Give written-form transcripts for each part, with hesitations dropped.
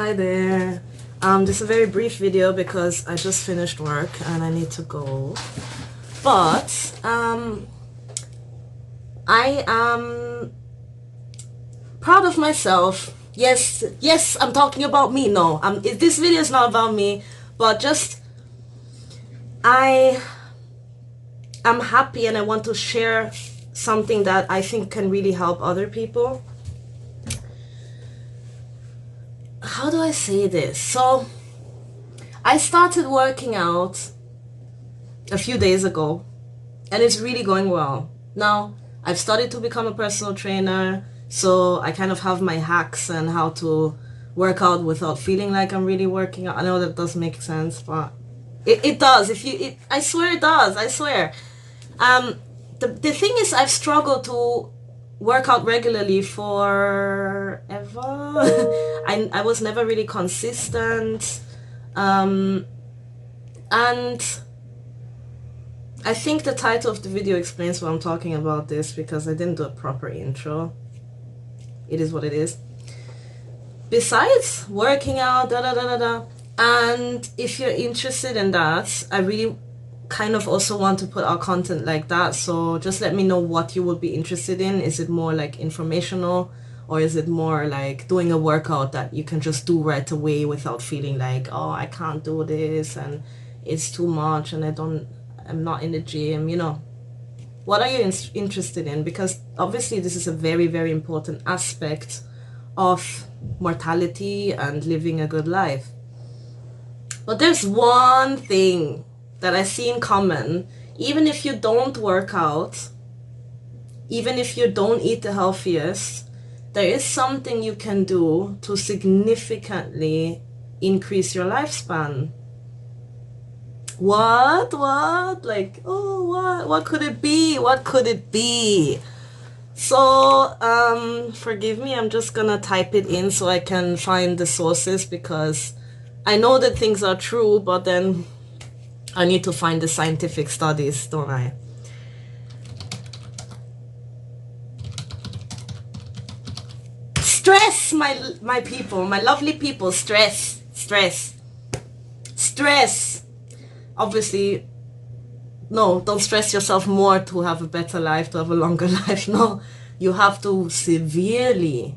Hi there. This is a very brief video because I just finished work and I need to go. But I am proud of myself. Yes, I'm talking about me. No, this video is not about me, but just I am happy and I want to share something that I think can really help other people. How do I say this? So I started working out a few days ago and it's really going well. Now I've started to become a personal trainer, so I kind of have my hacks and how to work out without feeling like I'm really working out. I know that doesn't make sense, but it does. I swear it does. I swear. The thing is, I've struggled to work out regularly forever. I was never really consistent. And I think the title of the video explains why I'm talking about this, because I didn't do a proper intro. It is what it is. Besides working out, and if you're interested in that, I really kind of also want to put out content like that. So just let me know what you would be interested in. Is it more like informational, or is it more like doing a workout that you can just do right away without feeling like, oh, I can't do this and it's too much and I'm not in the gym, What are you interested in? Because obviously this is a very, very important aspect of mortality and living a good life. But there's one thing that I see in common. Even if you don't work out, even if you don't eat the healthiest, there is something you can do to significantly increase your lifespan. What? Like, oh, what could it be? What could it be? So, forgive me, I'm just gonna type it in so I can find the sources, because I know that things are true, but then I need to find the scientific studies, don't I? Stress, my people, my lovely people. Stress. Obviously, no, don't stress yourself more to have a better life, to have a longer life. No, you have to severely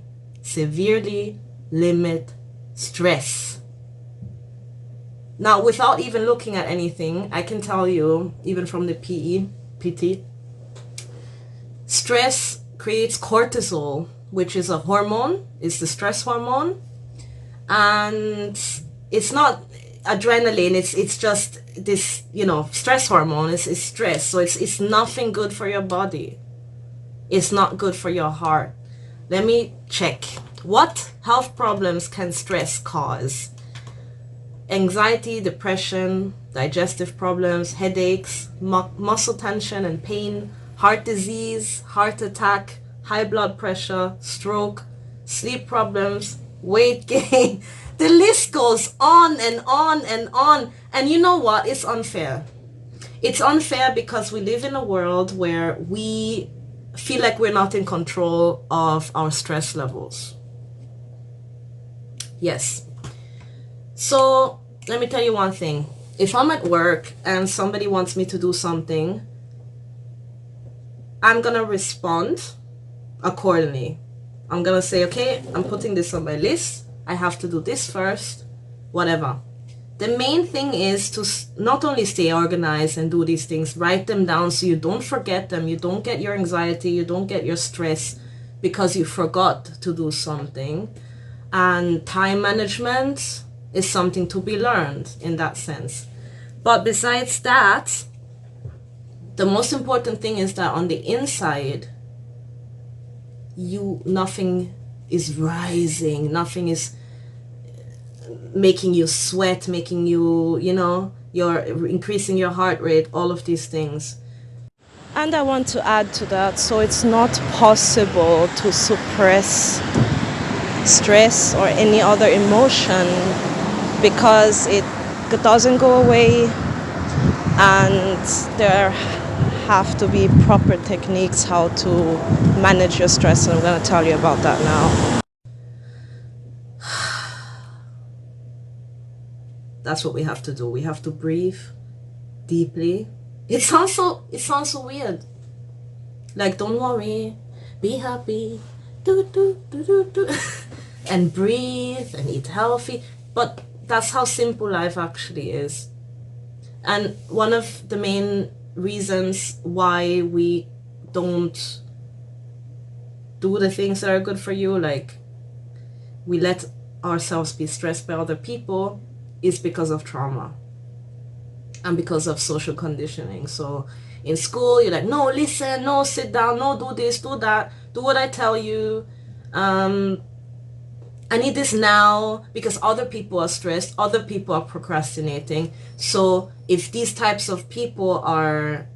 limit stress. Now, without even looking at anything, I can tell you, even from the PT, stress creates cortisol, which is a hormone. It's the stress hormone. And it's not adrenaline, it's just this, stress hormone is stress. So it's nothing good for your body. It's not good for your heart. Let me check. What health problems can stress cause? Anxiety, depression, digestive problems, headaches, muscle tension and pain, heart disease, heart attack, high blood pressure, stroke, sleep problems, weight gain. The list goes on and on and on. And you know what? It's unfair. It's unfair because we live in a world where we feel like we're not in control of our stress levels. Yes. So let me tell you one thing. If I'm at work and somebody wants me to do something, I'm gonna respond accordingly. I'm gonna say, okay, I'm putting this on my list. I have to do this first, whatever. The main thing is to not only stay organized and do these things, write them down so you don't forget them, you don't get your anxiety, you don't get your stress because you forgot to do something. And time management is something to be learned in that sense. But besides that, the most important thing is that on the inside, nothing is rising, nothing is making you sweat, making you, you're increasing your heart rate, all of these things. And I want to add to that, so it's not possible to suppress stress or any other emotion because it doesn't go away, and there have to be proper techniques how to manage your stress, and I'm going to tell you about that now. That's what we have to do. We have to breathe deeply. It sounds so weird. Like, don't worry, be happy, do do do do do, and breathe and eat healthy. But that's how simple life actually is. And one of the main reasons why we don't do the things that are good for you, like we let ourselves be stressed by other people, is because of trauma and because of social conditioning. So in school, you're like, no, listen, no, sit down, no, do this, do that, do what I tell you. I need this now because other people are stressed, other people are procrastinating. So if these types of people are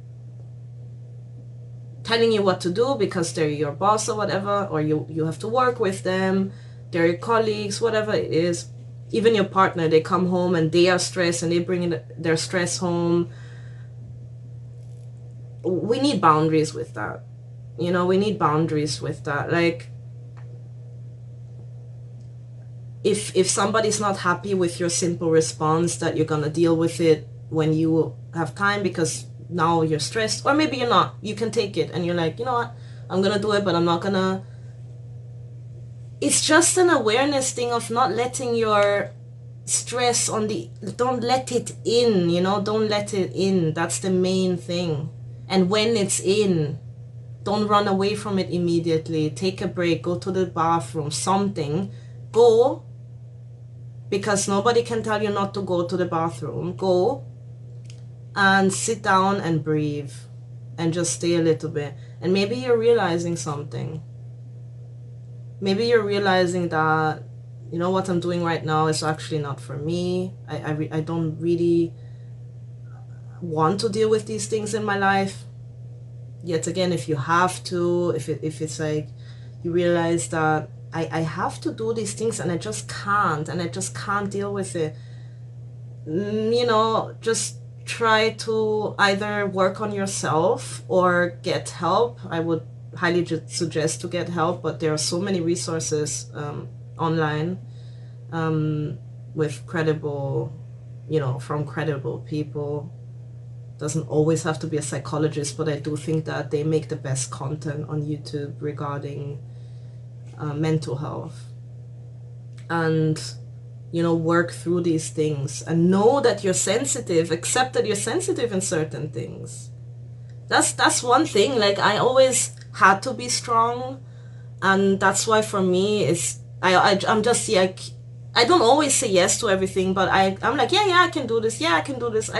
telling you what to do because they're your boss or whatever, or you have to work with them, they're your colleagues, whatever it is, even your partner, they come home and they are stressed and they bring their stress home. We need boundaries with that. You know, we need boundaries with that. Like, if somebody's not happy with your simple response that you're gonna deal with it when you have time because now you're stressed, or maybe you're not, you can take it and you're like, you know what, I'm gonna do it, but I'm not gonna. It's just an awareness thing of not letting your stress don't let it in, you know, don't let it in. That's the main thing. And when it's in, don't run away from it immediately. Take a break, go to the bathroom, something. Go, because nobody can tell you not to go to the bathroom. Go and sit down and breathe and just stay a little bit. And maybe you're realizing something. Maybe you're realizing that, you know, what I'm doing right now is actually not for me. I don't really want to deal with these things in my life. Yet again, if you have to, if it's like you realize that I have to do these things and I just can't deal with it, you know, just try to either work on yourself or get help. I would highly suggest to get help, but there are so many resources online with credible, you know, from credible people. Doesn't always have to be a psychologist, but I do think that they make the best content on YouTube regarding mental health. And, you know, work through these things and know that you're sensitive, accept that you're sensitive in certain things. That's one thing. Like, I always had to be strong, and that's why for me it's I'm just like, I don't always say yes to everything, but I'm like, yeah, I can do this, I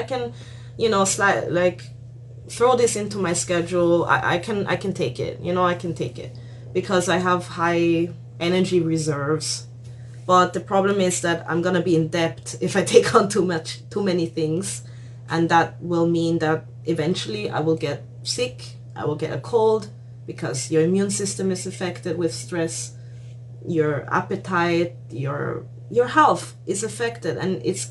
can, you know, like throw this into my schedule. I can take it, you know, I can take it because I have high energy reserves. But the problem is that I'm gonna be in debt if I take on too many things, and that will mean that eventually I will get sick, I will get a cold, because your immune system is affected with stress, your appetite, your health is affected, and it's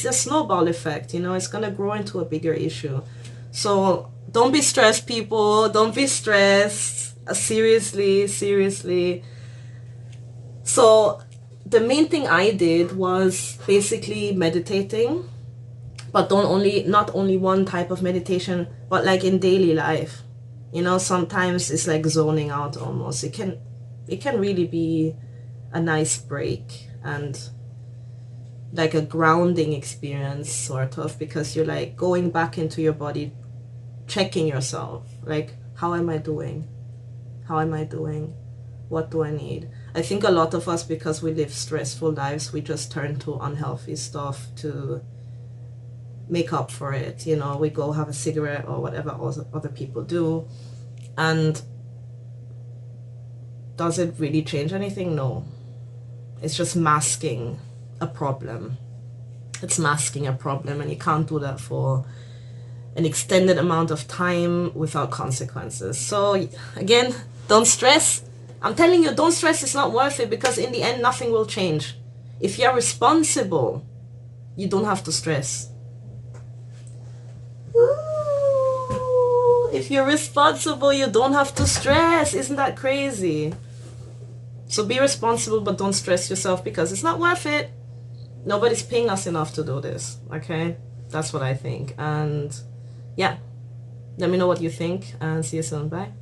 a snowball effect, you know, it's gonna grow into a bigger issue. So don't be stressed, people, don't be stressed. Seriously. So the main thing I did was basically meditating, but not only one type of meditation, but like in daily life. You know, sometimes it's like zoning out almost. It can really be a nice break and like a grounding experience, sort of, because you're like going back into your body, checking yourself, like, how am I doing? What do I need? I think a lot of us, because we live stressful lives, we just turn to unhealthy stuff to make up for it. You know, we go have a cigarette or whatever other people do. And does it really change anything? No. It's just masking a problem. It's masking a problem, and you can't do that for an extended amount of time without consequences. So again, don't stress. I'm telling you, don't stress. It's not worth it, because in the end, nothing will change. If you're responsible, you don't have to stress. Ooh, if you're responsible, you don't have to stress. Isn't that crazy? So be responsible, but don't stress yourself, because it's not worth it. nobody's paying us enough to do this, okay? That's what I think. And yeah, let me know what you think and see you soon. Bye.